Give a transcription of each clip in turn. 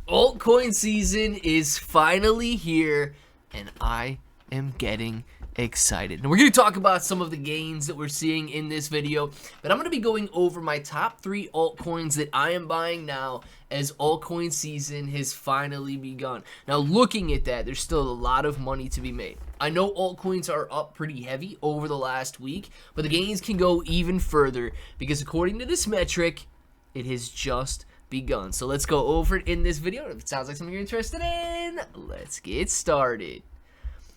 Altcoin season is finally here, and I am getting excited. And we're going to talk about some of the gains that we're seeing in this video, but I'm going to be going over my top 3 altcoins that I am buying now as altcoin season has finally begun. Now, looking at that, there's still a lot of money to be made. I know altcoins are up pretty heavy over the last week, but the gains can go even further because according to this metric, it has just begun. So let's go over it in this video. If it sounds like something you're interested in, let's get started.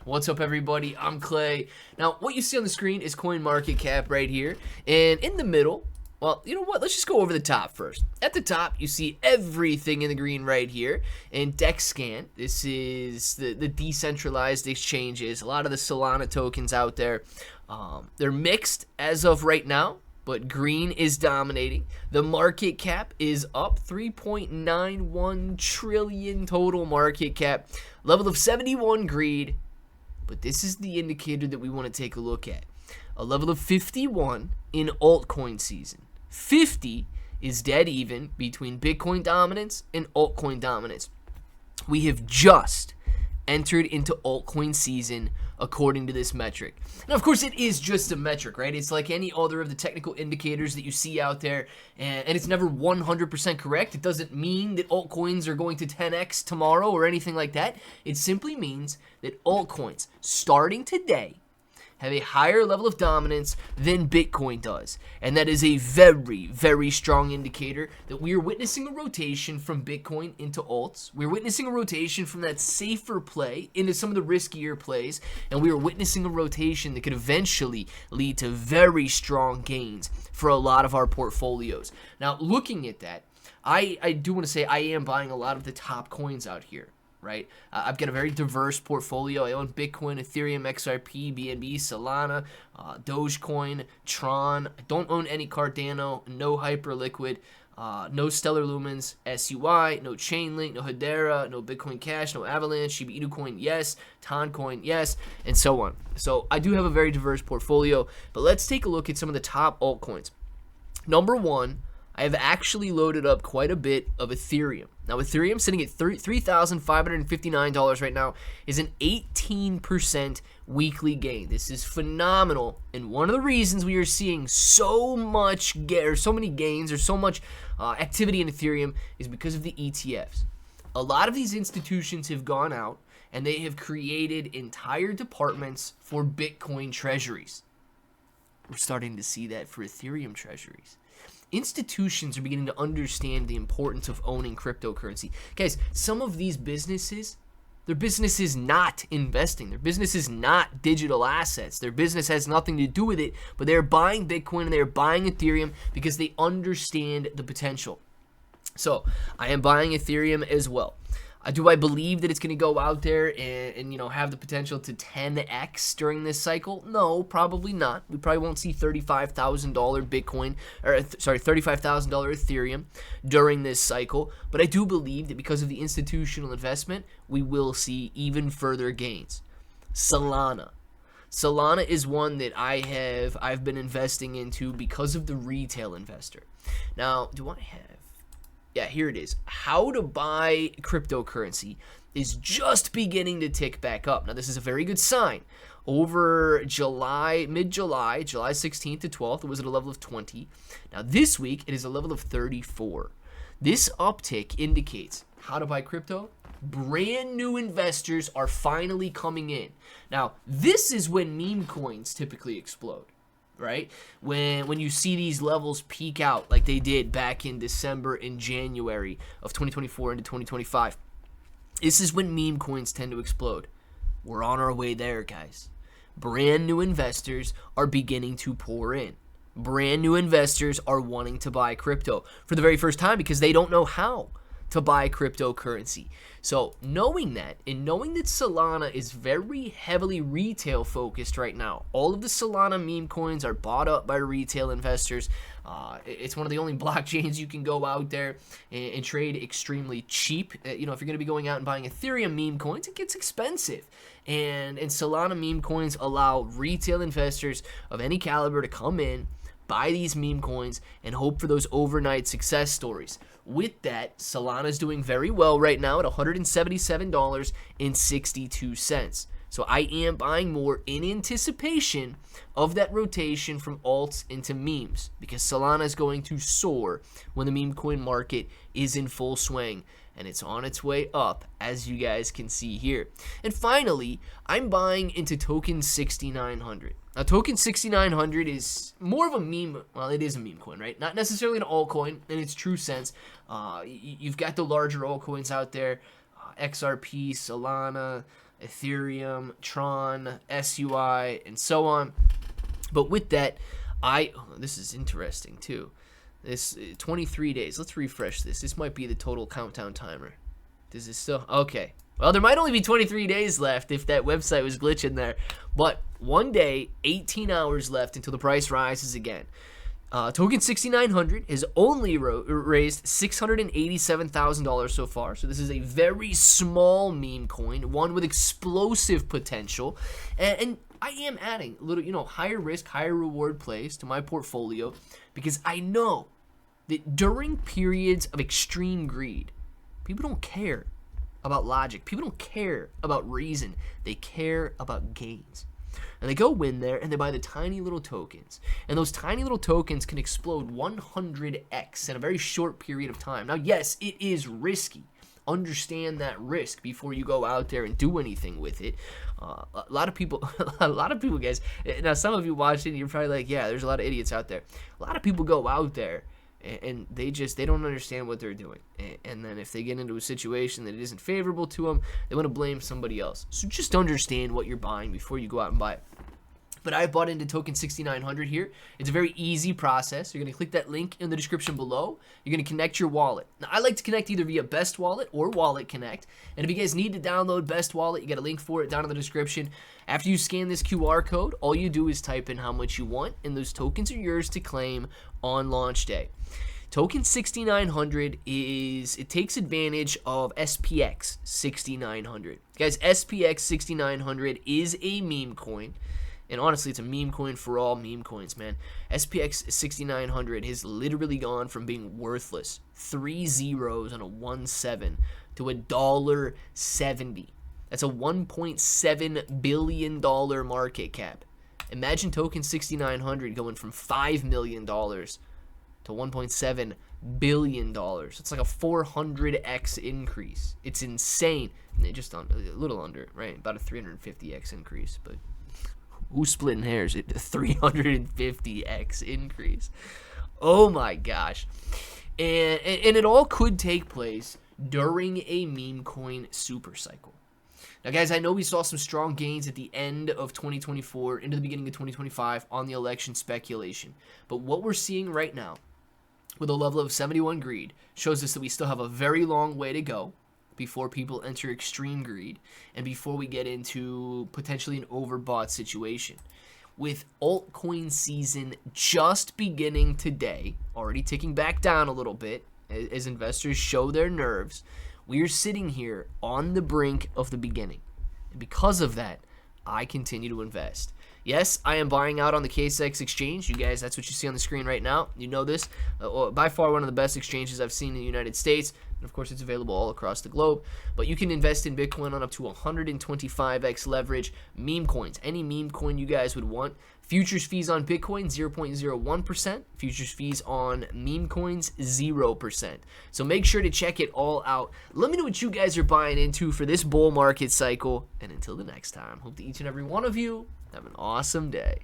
What's up, everybody? I'm Clay. Now, what you see on the screen is CoinMarketCap right here, and in the middle, well, you know what? Let's just go over the top first. At the top, you see everything in the green right here. And DexScan, this is the decentralized exchanges. A lot of the Salana tokens out there. They're mixed as of right now, but green is dominating. The market cap is up 3.91 trillion total market cap. Level of 71 greed. But this is the indicator that we want to take a look at. A level of 51 in altcoin season. 50 is dead even between Bitcoin dominance and altcoin dominance. We have just entered into altcoin season according to this metric. Now, of course, it is just a metric, right? It's like any other of the technical indicators that you see out there, and it's never 100% correct. It doesn't mean that altcoins are going to 10x tomorrow or anything like that. It simply means that altcoins, starting today, have a higher level of dominance than Bitcoin does. And that is a very, very strong indicator that we are witnessing a rotation from Bitcoin into alts. We're witnessing a rotation from that safer play into some of the riskier plays. And we are witnessing a rotation that could eventually lead to very strong gains for a lot of our portfolios. Now, looking at that, I do want to say I am buying a lot of the top coins out here. Right, I've got a very diverse portfolio. I own Bitcoin, Ethereum, XRP, BNB, Salana, Dogecoin, Tron. I don't own any Cardano, no Hyperliquid, no Stellar Lumens, SUI, no Chainlink, no Hedera, no Bitcoin Cash, no Avalanche, Shiba Inu Coin, yes, Toncoin, yes, and so on. So I do have a very diverse portfolio, but let's take a look at some of the top altcoins. Number one, I have actually loaded up quite a bit of Ethereum. Now, Ethereum sitting at $3,559 right now is an 18% weekly gain. This is phenomenal, and one of the reasons we are seeing so many gains or so much activity in Ethereum is because of the ETFs. A lot of these institutions have gone out and they have created entire departments for Bitcoin treasuries. We're starting to see that for Ethereum treasuries. Institutions are beginning to understand the importance of owning cryptocurrency. Guys, some of these businesses, their business is not investing. Their business is not digital assets. Their business has nothing to do with it, but they're buying Bitcoin and they're buying Ethereum because they understand the potential. So I am buying Ethereum as well. Do I believe that it's going to go out there and have the potential to 10x during this cycle? No, probably not. We probably won't see $35,000 Bitcoin, $35,000 Ethereum during this cycle. But I do believe that because of the institutional investment, we will see even further gains. Salana. Salana is one that I've been investing into because of the retail investor. Now, do I have? Yeah, here it is. How to buy cryptocurrency is just beginning to tick back up. Now, this is a very good sign. Over mid-July, July 16th to 12th, it was at a level of 20. Now, this week, it is a level of 34. This uptick indicates how to buy crypto. Brand new investors are finally coming in. Now, this is when meme coins typically explode. Right? When you see these levels peak out like they did back in December and January of 2024 into 2025. This is when meme coins tend to explode. We're on our way there, guys. Brand new investors are beginning to pour in. Brand new investors are wanting to buy crypto for the very first time because they don't know how to buy cryptocurrency. So knowing that, and knowing that Salana is very heavily retail focused right now, all of the Salana meme coins are bought up by retail investors. It's one of the only blockchains you can go out there and trade extremely cheap. If you're going to be going out and buying Ethereum meme coins, it gets expensive. And Solana meme coins allow retail investors of any caliber to come in, buy these meme coins, and hope for those overnight success stories. With that, Salana is doing very well right now at $177.62. So I am buying more in anticipation of that rotation from alts into memes, because Solana is going to soar when the meme coin market is in full swing, and it's on its way up, as you guys can see here. And finally, I'm buying into token 6900. Now, token 6900 is more of a meme. Well, it is a meme coin, right? Not necessarily an altcoin in its true sense. You've got the larger altcoins out there, XRP, Salana, Ethereum, Tron, SUI, and so on. But with that, this is interesting too. This 23 days. Let's refresh this. This might be the total countdown timer. Does it still? Okay. Well, there might only be 23 days left if that website was glitching there. But 1 day, 18 hours left until the price rises again. Token 6900 has only raised $687,000 so far. So this is a very small meme coin, one with explosive potential. And I am adding a little, higher risk, higher reward plays to my portfolio, because I know that during periods of extreme greed, people don't care about logic. People don't care about reason. They care about gains. And they go in there and they buy the tiny little tokens. And those tiny little tokens can explode 100x in a very short period of time. Now, yes, it is risky. Understand that risk before you go out there and do anything with it. A lot of people, guys, now some of you watching, you're probably like, yeah, there's a lot of idiots out there. A lot of people go out there and they don't understand what they're doing. And then if they get into a situation that isn't favorable to them, they want to blame somebody else. So just understand what you're buying before you go out and buy it. But I bought into token 6900 here. It's a very easy process. You're going to click that link in the description below. You're going to connect your wallet. Now, I like to connect either via Best Wallet or Wallet Connect. And if you guys need to download Best Wallet, you got a link for it down in the description. After you scan this QR code, all you do is type in how much you want, and those tokens are yours to claim on launch day. Token 6900 it takes advantage of SPX 6900. Guys, SPX 6900 is a meme coin. And honestly, it's a meme coin for all meme coins, man. SPX 6900 has literally gone from being worthless, 3 zeros and a 17, to $1.70. That's a $1.7 billion market cap. Imagine token 6900 going from $5 million to $1.7 billion. It's like a 400x increase. It's insane. Just a little under, right? About a 350x increase, but who's splitting hairs? It's a 350x increase. Oh my gosh. And it all could take place during a meme coin super cycle. Now, guys, I know we saw some strong gains at the end of 2024 into the beginning of 2025 on the election speculation. But what we're seeing right now with a level of 71 greed shows us that we still have a very long way to go before people enter extreme greed and before we get into potentially an overbought situation. With altcoin season just beginning today, already ticking back down a little bit as investors show their nerves, we are sitting here on the brink of the beginning. And because of that, I continue to invest. Yes, I am buying out on the KSX exchange. You guys, that's what you see on the screen right now. You know this. By far one of the best exchanges I've seen in the United States. And of course, it's available all across the globe. But you can invest in Bitcoin on up to 125x leverage. Meme coins, any meme coin you guys would want. Futures fees on Bitcoin, 0.01%. Futures fees on meme coins, 0%. So make sure to check it all out. Let me know what you guys are buying into for this bull market cycle. And until the next time, hope that each and every one of you have an awesome day.